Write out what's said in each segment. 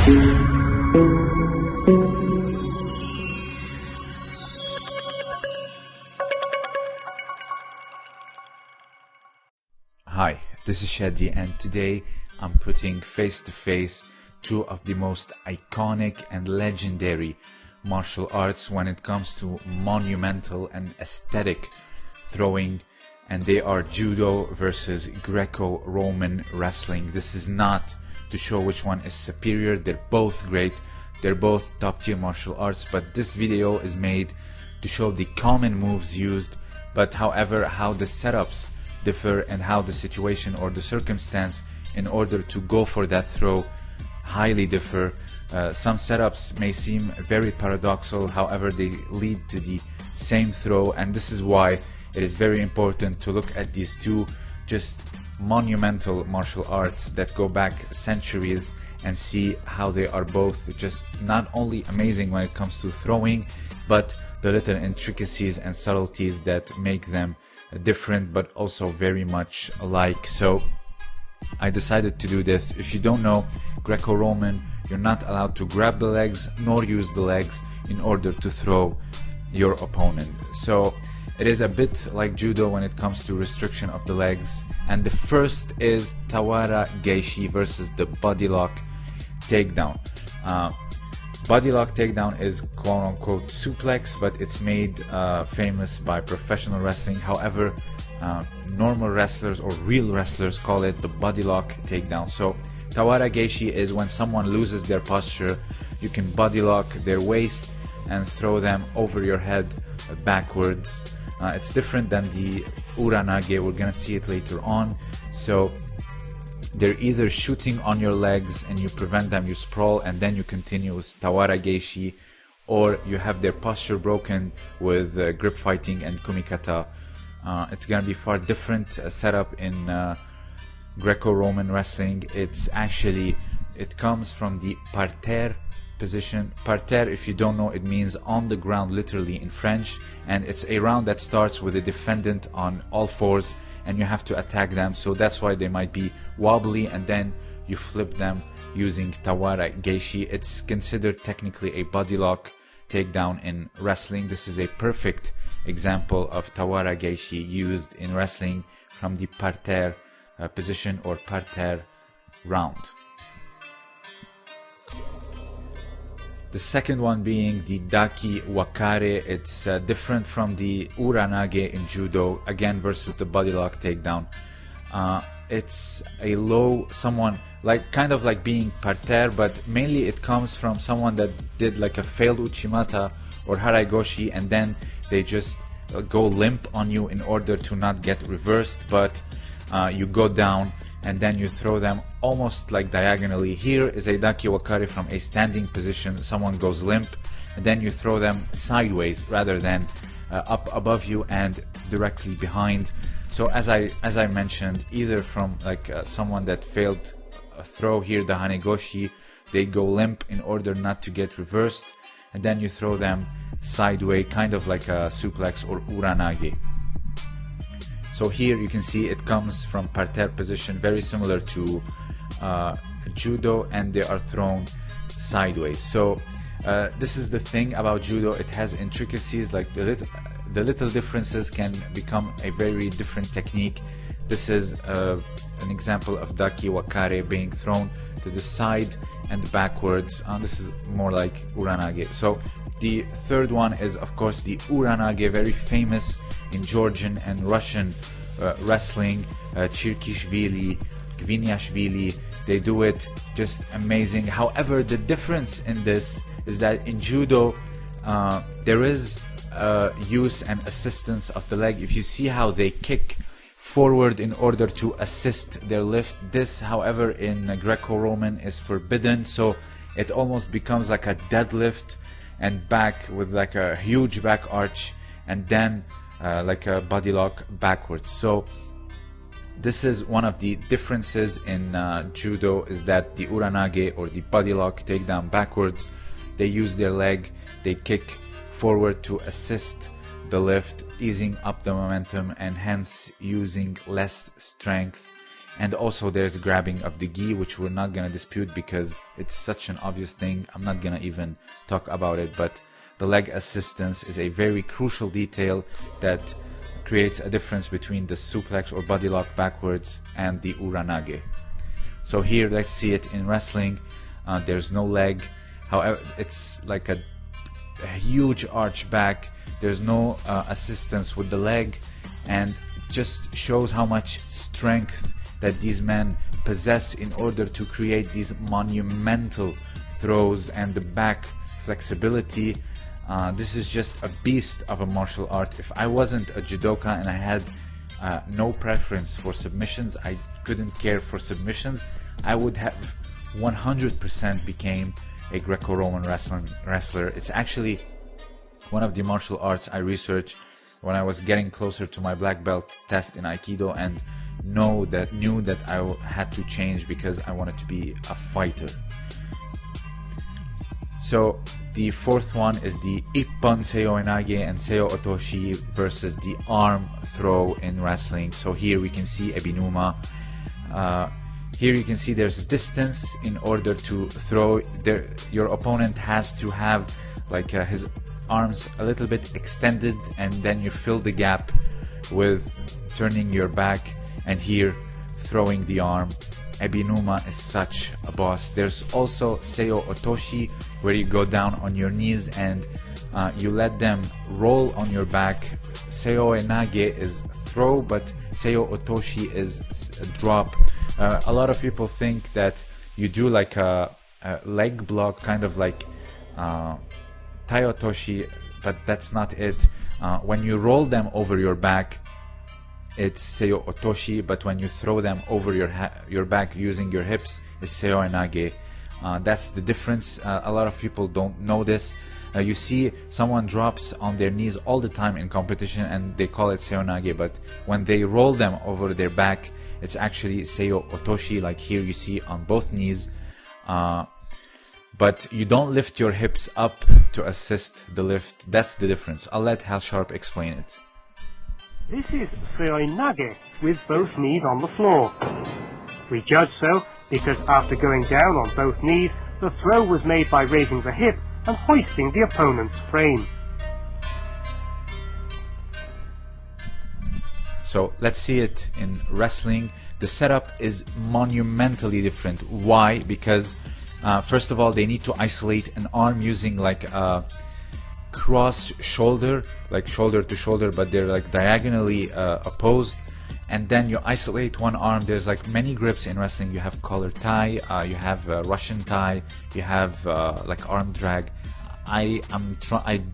Hi, this is Shadi, and today I'm putting face to face two of the most iconic and legendary martial arts when it comes to monumental and aesthetic throwing, and they are Judo versus Greco-Roman wrestling. This is not to show which one is superior. They're both great. They're both top tier martial arts, but this video is made to show the common moves used, but however how the setups differ and how the situation or the circumstance in order to go for that throw highly differ. Some setups may seem very paradoxical, however they lead to the same throw, and this is why it is very important to look at these two just monumental martial arts that go back centuries and see how they are both just not only amazing when it comes to throwing, but the little intricacies and subtleties that make them different but also very much alike. So I decided to do this. If you don't know, Greco-Roman, you're not allowed to grab the legs nor use the legs in order to throw your opponent. So it is a bit like Judo when it comes to restriction of the legs. And the first is Tawara Geishi versus the body lock takedown. Body lock takedown is quote-unquote suplex, but it's made famous by professional wrestling. However, normal wrestlers or real wrestlers call it the body lock takedown. So Tawara Geishi is when someone loses their posture, you can body lock their waist and throw them over your head backwards. It's different than the Uranage. We're gonna see it later on. So they're either shooting on your legs and you prevent them, you sprawl, and then you continue with Tawara Geishi, or you have their posture broken with grip fighting and kumikata. It's gonna be far different setup in Greco-Roman wrestling. It comes from the parterre position. Parterre, if you don't know, it means on the ground literally in French, and it's a round that starts with the defendant on all fours and you have to attack them. So that's why they might be wobbly, and then you flip them using Tawara Geishi. It's considered technically a body lock takedown in wrestling. This is a perfect example of Tawara Geishi used in wrestling from the parterre position or parterre round. The second one being the Daki Wakare. It's different from the Uranage in Judo, again versus the body lock takedown. It's a low, someone like kind of like being parterre, but mainly it comes from someone that did like a failed Uchimata or Haraigoshi, and then they just go limp on you in order to not get reversed, but you go down and then you throw them almost like diagonally. Here is a Daki Wakare from a standing position. Someone goes limp and then you throw them sideways rather than up above you and directly behind. So as I mentioned, either from like someone that failed a throw here, the Hanegoshi, they go limp in order not to get reversed, and then you throw them sideways, kind of like a suplex or Uranage. So here you can see it comes from parterre position, very similar to Judo, and they are thrown sideways. So this is the thing about Judo, it has intricacies, like the little differences can become a very different technique. This is an example of Daki Wakare being thrown to the side and backwards. This is more like Uranage. So the third one is of course the Uranage, very famous in Georgian and Russian wrestling. Chirkishvili, Gviniashvili, they do it just amazing. However, the difference in this is that in Judo there is use and assistance of the leg. If you see how they kick forward in order to assist their lift, this however in Greco-Roman is forbidden, so it almost becomes like a deadlift and back with like a huge back arch, and then like a body lock backwards. So this is one of the differences in Judo, is that the Uranage or the body lock takedown backwards, they use their leg, they kick forward to assist the lift, easing up the momentum and hence using less strength and also there's grabbing of the gi, which we're not gonna dispute because it's such an obvious thing. I'm not gonna even talk about it, but the leg assistance is a very crucial detail that creates a difference between the suplex or body lock backwards and the uranage. So here, let's see it in wrestling. There's no leg. However, it's like a huge arch back. There's no assistance with the leg, and it just shows how much strength that these men possess in order to create these monumental throws and the back flexibility. This is just a beast of a martial art. If I wasn't a judoka and I had no preference for submissions, I couldn't care for submissions, I would have 100% became a Greco-Roman wrestler. It's actually one of the martial arts I researched when I was getting closer to my black belt test in Aikido, and knew that I had to change because I wanted to be a fighter. So the fourth one is the Ippon Seiyo Enage and Seiyo Otoshi versus the arm throw in wrestling. So here we can see Ebinuma. Here you can see there's a distance. In order to throw, your opponent has to have like his arms a little bit extended, and then you fill the gap with turning your back, and here throwing the arm. Ebinuma is such a boss. There's also Seiyo Otoshi, where you go down on your knees and you let them roll on your back. Seiyo Enage is throw, but Seiyo Otoshi is a drop. A lot of people think that you do like a leg block, kind of like Tai Otoshi, but that's not it. When you roll them over your back, it's Seiyo Otoshi, but when you throw them over your back using your hips, it's Seiyo Enage. That's the difference. A lot of people don't know this. You see someone drops on their knees all the time in competition and they call it Seiyo Enage, but when they roll them over their back, it's actually Seiyo Otoshi, like here you see on both knees. But you don't lift your hips up to assist the lift. That's the difference. I'll let Hal Sharp explain it. This is Seiyo Enage with both knees on the floor. We judge so because after going down on both knees, the throw was made by raising the hip and hoisting the opponent's frame. So let's see it in wrestling. The setup is monumentally different. Why? Because first of all, they need to isolate an arm using like a cross shoulder, like shoulder to shoulder, but they're like diagonally opposed. And then you isolate one arm. There's like many grips in wrestling. You have collar tie, you have Russian tie, you have like arm drag. I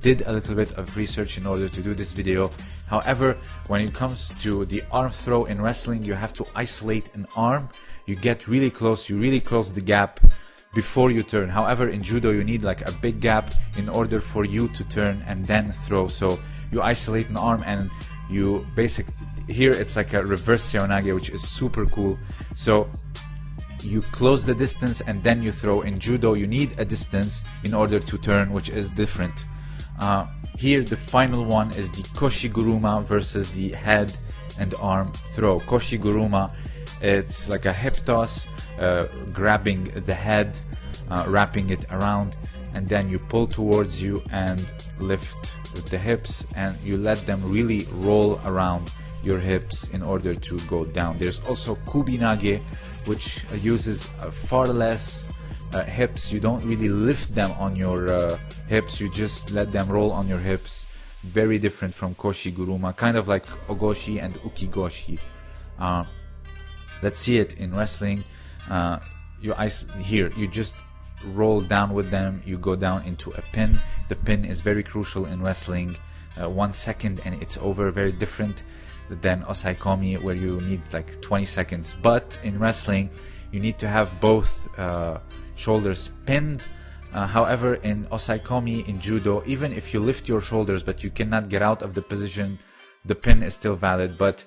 did a little bit of research in order to do this video. However, when it comes to the arm throw in wrestling, you have to isolate an arm. You get really close, you really close the gap before you turn. However, in judo you need like a big gap in order for you to turn and then throw. So you isolate an arm and you here it's like a reverse Seiyo Enage, which is super cool. So you close the distance and then you throw. In judo you need a distance in order to turn, which is different. Here the final one is the Koshi-guruma versus the head and arm throw. Koshi-guruma, it's like a hip toss, grabbing the head, wrapping it around, and then you pull towards you and lift with the hips, and you let them really roll around your hips in order to go down. There's also Kubinage, which uses far less hips. You don't really lift them on your hips, you just let them roll on your hips. Very different from Koshi-guruma, kind of like Ogoshi and Ukigoshi. Let's see it in wrestling. Here you just roll down with them, you go down into a pin. The pin is very crucial in wrestling. 1 second and it's over. Very different than osaikomi, where you need like 20 seconds. But in wrestling you need to have both shoulders pinned. However, in osaikomi, in judo, even if you lift your shoulders but you cannot get out of the position, the pin is still valid. But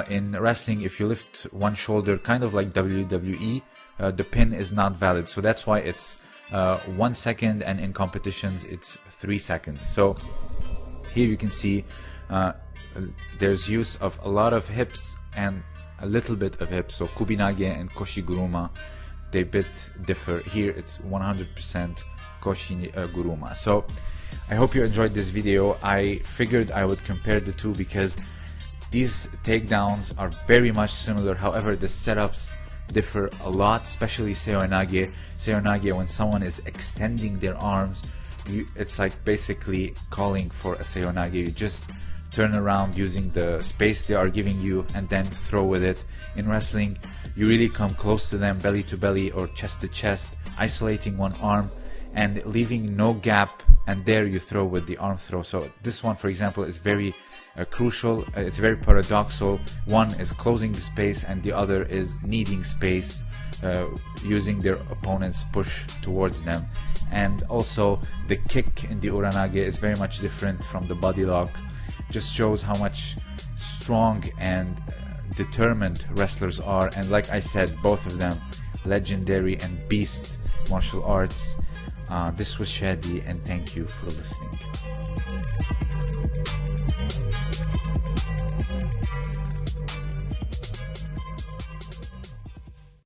in wrestling, if you lift one shoulder, kind of like WWE, the pin is not valid. So that's why it's 1 second, and in competitions it's 3 seconds. So here you can see there's use of a lot of hips and a little bit of hip. So kubinage and koshiguruma, they bit differ. Here it's 100% koshiguruma. So I hope you enjoyed this video. I figured I would compare the two because these takedowns are very much similar. However, the setups differ a lot, especially seoinage. Seoinage, when someone is extending their arms, it's like basically calling for a seoinage. You just turn around using the space they are giving you and then throw with it. In wrestling, you really come close to them, belly to belly or chest to chest, isolating one arm and leaving no gap, and there you throw with the arm throw. So this one, for example, is very crucial. It's very paradoxal. One is closing the space and the other is needing space, using their opponent's push towards them. And also the kick in the uranage is very much different from the body lock. Just shows how much strong and determined wrestlers are. And like I said, both of them legendary and beast martial arts. This was Shadi, and thank you for listening.